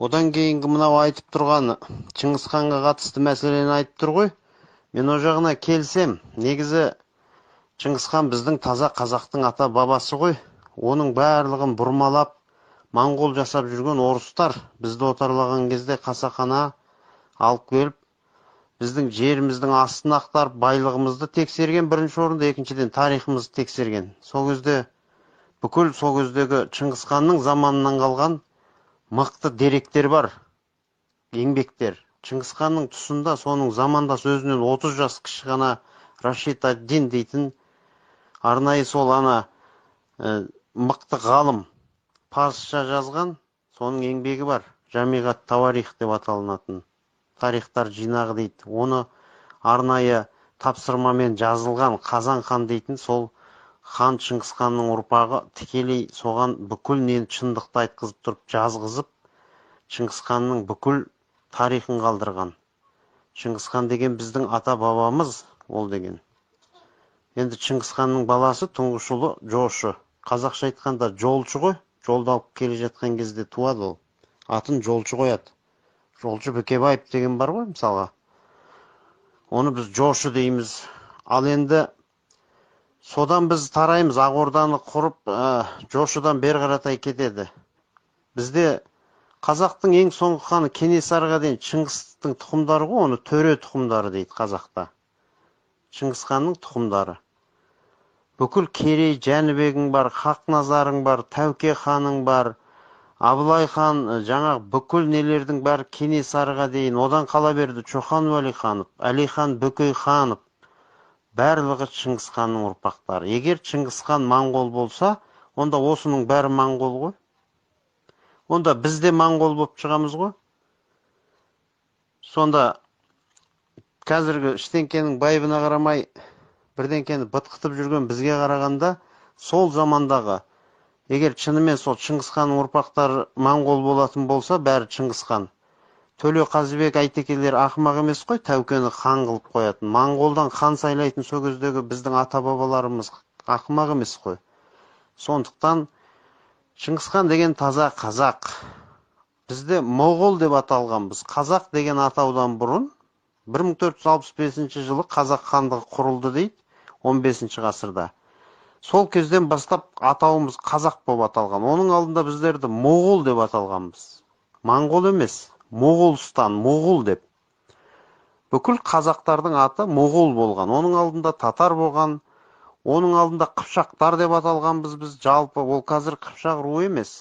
Одан кейінгі мынау айтып тұрғаны Шыңғысханға қатысты мәселені айтып тұр ғой. Мен о жағына келсем, негізі Шыңғысхан біздің таза қазақтың ата бабасы ғой. Оның барлығын бұрмалап, моңғол жасап жүрген орыстар бізді отарлаған кезде қасақана алып келіп, біздің жеріміздің астын ақтарып, байлығымызды тексерген бірінші орында, екіншіден тарихымызды тексерген. Сол кезде бүкіл сол кездегі Шыңғысханның заманынан қалған мықты деректер бар, еңбектер. Шыңғысханның тұсында соның замандас өзінен 30 жас кіші ғана Рашид ад-Дин дейтін арнайы сол мықты ғалым парсша жазған, соның еңбегі бар. Жамиғат Тауарих деп аталынатын тарихтар жинағы дейді. Оны арнайы тапсырмамен жазылған Қазан хан дейтін сол хан Шыңғысханның ұрпағы тікелей соған бүкіл нені шындықты айтқызып тұрып жазғызып, Шыңғысханның бүкіл тарихын қалдырған. Шыңғысхан деген біздің ата бабамыз ол деген. Енді Шыңғысханның баласы тұңғыш ұлы Жошы. Қазақша айтқанда жолшы ғой. Жолда алып келе жатқан кезде туады ол. Атын жолшы қояды. Жолшы Бөкебаев деген бар ғой мысалға. Оны біз Жошы дейміз. Ал енді содан біз тараймыз, Ақ Орданы құрып, Жошыдан бері қаратай кетеді. Бізде қазақтың ең соңғы ханы Кенесарыға дейін Шыңғыстың тұқымдары ғой, оны төре тұқымдары дейді қазақта. Шыңғысханның тұқымдары. Бүкіл Керей Жәнібегің бар, Хақназарың бар, Тәуке ханың бар, Абылай хан, жаңағы бүкіл нелердің бәрі Кенесарыға дейін, одан қала берді Чохан Уәлиханов, Әлихан Бөкейханов, барлығы Шыңғысханның ұрпақтары. Егер Шыңғысхан моңғол болса, онда осының бәрі моңғол ғой. Онда біз де моңғол болып шығамыз ғой. Сонда қазіргі іштеңкенің байыбына қарамай бірдеңкені бытқытып жүрген бізге қарағанда, сол замандағы, егер шынымен сол Шыңғысханның ұрпақтары моңғол болатын болса, бәрі Шыңғысхан. Төле Қазыбек Айтекелер ақымақ емес қой, Тәукені хан қылып қоятын. Моңғолдан хан сайлайтын сол кездегі біздің ата бабаларымыз ақымақ емес қой. Сондықтан Шыңғысхан деген таза қазақ. Бізде моғол деп аталғанбыз. Қазақ деген атаудан бұрын 1465 жылы қазақ хандығы құрылды дейді, 15 ғасырда. Сол кезден бастап атауымыз қазақ болып аталған. Оның алдында біздерді моғол деп аталғанбыз. Моңғол емес. Моғолстан, моғол деп. Бүкіл қазақтардың аты моғол болған. Оның алдында татар болған. Оның алдында қыпшақтар деп аталғанбыз біз. Жалпы ол қазір қыпшақ руы емес.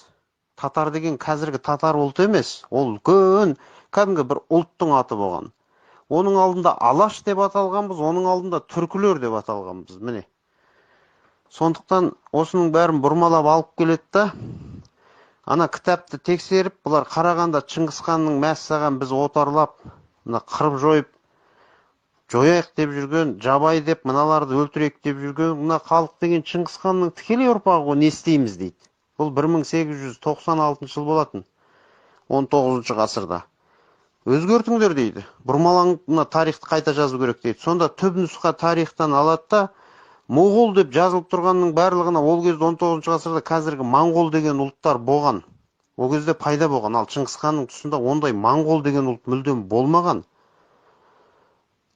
Татар деген қазіргі татар ұлты емес. Ол үлкен кәдімгі бір ұлттың аты болған. Оның алдында алаш деп аталғанбыз. Оның алдында түркілер деп аталғанбыз. Міне. Сондықтан осының бәрін бұрмалап алып келеді да, ана кітапты тексеріп, бұлар қарағанда Шыңғысханның мәссаған біз отарлап, қырып жойып, жояйық деп жүрген, жабай деп, мыналарды өлтірек деп жүрген, мына халық деген Шыңғысханның тікелей ұрпағы ғой, не істейміз дейді. Бұл 1896 жыл болатын, 19 ғасырда. Өзгертіңдер дейді. Бұрмаланып, мына тарихты қайта жазу керек дейді. Сонда түп нұсқа тарихтан алады да, моғол деп жазылып тұрғанның барлығына ол кезде 19 ғасырда қазіргі моңғол деген ұлттар болған. Ол кезде пайда болған. Ал Шыңғысханның тұсында ондай моңғол деген ұлт мүлдем болмаған.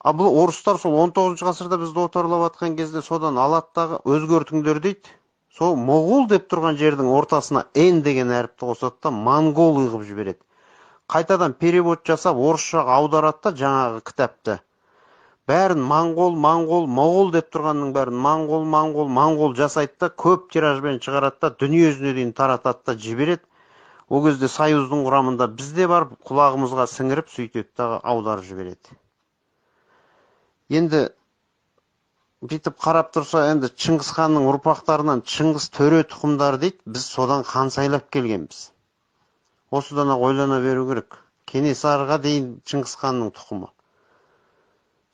Ал бұл орыстар сол 19 ғасырда бізді отарлап атқан кезде содан алаттағы өзгертіңдер дейді. Сол моғол деп тұрған жердің ортасына Н деген әріпті қосады да моңғол қылып жібереді. Қайтадан перевод жасап орысшаға аударады да жаңағы кітапты. Бәрін моғол деп тұрғанның бәрін моңғол жасайды да, көп тиражбен шығарады да, дүние жүзіне дейін таратады да жібереді. Ол кезде союздың құрамында бізде бар, құлағымызға сіңіріп сөйтеді да аударып жібереді. Енді бүйтіп қарап тұрса, енді Шыңғысханның ұрпақтарынан Шыңғыс төре тұқымдары дейді, біз содан хан сайлап келгенбіз. Осыдан ойлана беру керек. Кенесарыға дейін Шыңғысханның тұқымы.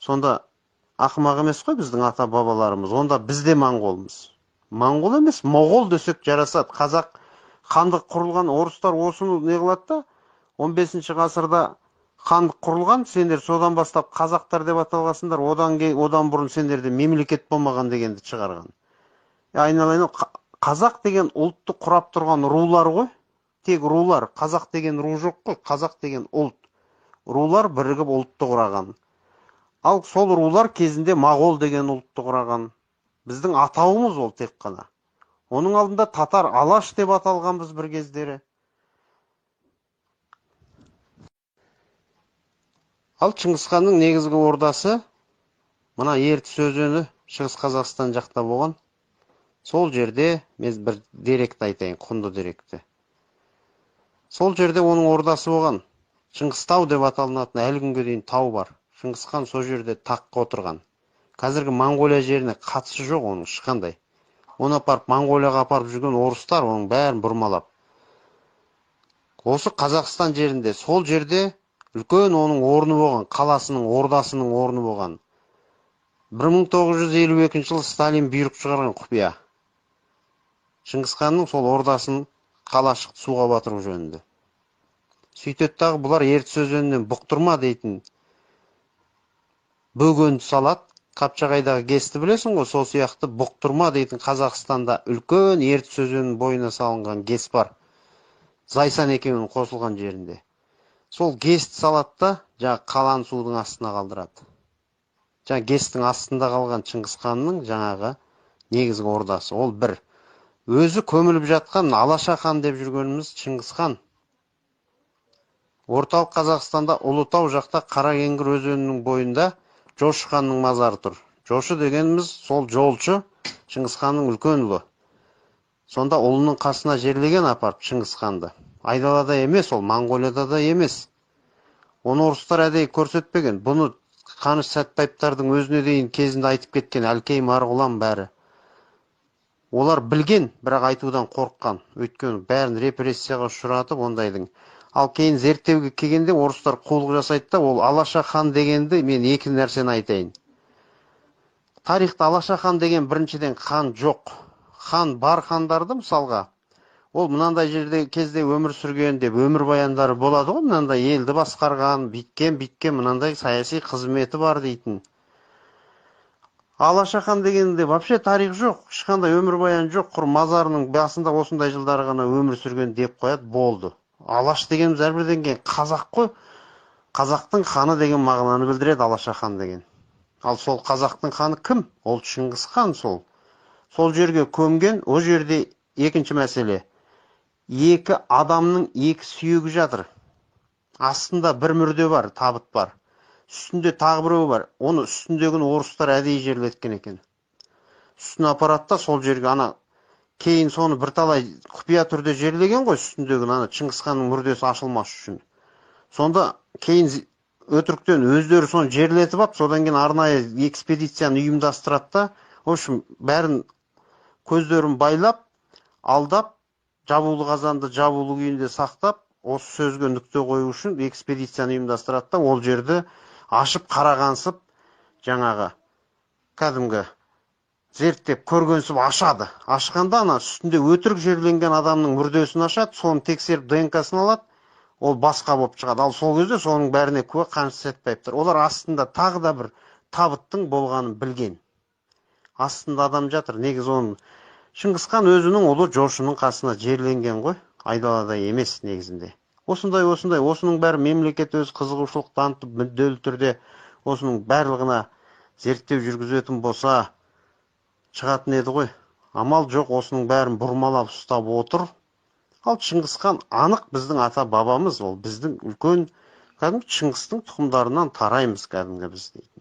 Сонда ақымақ емес қой біздің ата бабаларымыз. Онда біз де моңғолмыз. Моңғол емес, моғол десек жарасады. Қазақ хандық құрылған, орыстар осыны не қылады да, 15 ғасырда хандық құрылған, сендер содан бастап қазақтар деп аталғасыңдар, одан бұрын сендерде мемлекет болмаған дегенді шығарған. Айналайын, қазақ деген ұлтты құрап тұрған рулар ғой. тек рулар, қазақ деген ру жоқ қой, қазақ деген ұлт. Рулар бірігіп ұлтты құраған. Ал сол рулар кезінде Моғол деген ұлтты құраған. Біздің атауымыз ол тек қана. Оның алдында татар алаш деп аталғанбыз бір кездері. Ал Шыңғысханның негізгі ордасы мына Ертіс өзені Шығыс Қазақстан жақта болған. Сол жерде мен бір деректі айтайын, құнды деректі. Сол жерде оның ордасы болған. Шыңғыстау деп аталынатын әлі күнге дейін тау бар. Шыңғысхан сол жерде таққа отырған. Қазіргі Моңғолия жеріне қатысы жоқ оның ешқандай. Оны апарып Моңғолияға апарып жүрген орыстар оның бәрін бұрмалап. Осы Қазақстан жерінде, сол жерде үлкен оның орны болған, қаласының, ордасының орны болған. 1952 жылы Сталин бұйрық шығарған құпия. Шыңғысханның сол ордасын қалашықты суға батыру жөнінде. Сөйтеді дағы бұлар Ертіс өзенінен бұқтырма дейтін бөгенді салады. Қапшағайдағы гесті білесің ғой, сол сияқты бұқтырма дейтін Қазақстанда үлкен Ертіс өзенінің бойына салынған гес бар. Зайсан екеуінің қосылған жерінде. Сол гесті салады да, жаңағы қаланы судың астына қалдырады. Жаңағы гестің астында қалған Шыңғысханның жаңағы негізгі ордасы. Ол бір. Өзі көміліп жатқан Алашахан деп жүргеніміз Шыңғысхан. Орталық Қазақстанда Ұлытау жақта Қаракеңгір өзенінің бойында Жошы ханның мазары тұр. Жошы дегеніміз сол жолшы, Шыңғысханның үлкен ұлы. Сонда ұлының қасына жерлеген апарып Шыңғысханды. Айдалада емес, ол Моңғолияда да емес. Оны орыстар әдейі көрсетпеген. Бұны Қаныш Сәтпаевтардың өзіне дейін кезінде айтып кеткен Әлкей Марғұлан бәрі. Олар білген, бірақ айтудан қорыққан. Өйткені бәрін репрессияға ұшыратып ондайдың. Ал кейін зерттеуге келгенде орыстар қулық жасайды да, ол Алашахан дегенді мен екі нәрсені айтайын. Тарихта Алашахан деген біріншіден хан жоқ. Хан бар хандарды мысалға, ол мынандай жерде кезде өмір сүрген деп өмір баяндары болады ғой, мынандай елді басқарған, биткен, мынандай саяси қызметі бар дейтін. Алашахан дегенде вообще тарих жоқ, ешқандай өмір баян жоқ, құр мазарының басында осындай жылдары ғана өмір сүрген деп қояды, болды. Алаш дегеніміз әрбірден кейін қазақ қой. Қазақтың ханы деген мағынаны білдіреді Алашахан деген. Ал сол қазақтың ханы кім? Ол Шыңғысхан сол. Сол жерге көмген, о жерде екінші мәселе. Екі адамның екі сүйегі жатыр. Астында бір мүрде бар, табыт бар. Үстінде тағы біреу бар. Оны үстіндегіні орыстар әдейі жерлеткен екен. Үстіне аппаратта сол жерге ана кейін соны бірталай құпия түрде жерлеген ғой, үстіндегіні ана Шыңғысханның мүрдесі ашылмас үшін. Сонда кейін өтіріктен өздері соны жерлетіп ап, содан кейін арнайы экспедицияны ұйымдастырады да, в общем, бәрін көздерін байлап, алдап, жабулы қазанды жабулы күйінде сақтап, осы сөзге нүкте қою үшін экспедицияны ұйымдастырады да, ол жерді ашып қарағансып, жаңағы кәдімгі зерттеп көргенсіп ашады. Ашқанда ана үстінде өтірік жерленген адамның мүрдесін ашады, соны тексеріп ДНК-сын алады, ол басқа болып шығады. Ал сол кезде соның бәріне куә Қаныш Сәтпаевтар. Олар астында тағы да бір табыттың болғанын білген. Астында адам жатыр. Негізі оның Шыңғысхан өзінің ұлы Жошының қасына жерленген ғой, айдалада емес негізінде. Осының бәрі мемлекет өз қызығушылық танытып, мүдделі түрде осының барлығына зерттеу жүргізетін болса шығатын еді ғой. Амал жоқ, осының бәрін бұрмалап ұстап отыр. Ал Шыңғысхан анық біздің ата бабамыз, ол біздің үлкен кәдімгі Шыңғыстың тұқымдарынан тараймыз кәдімгі біз дейтін.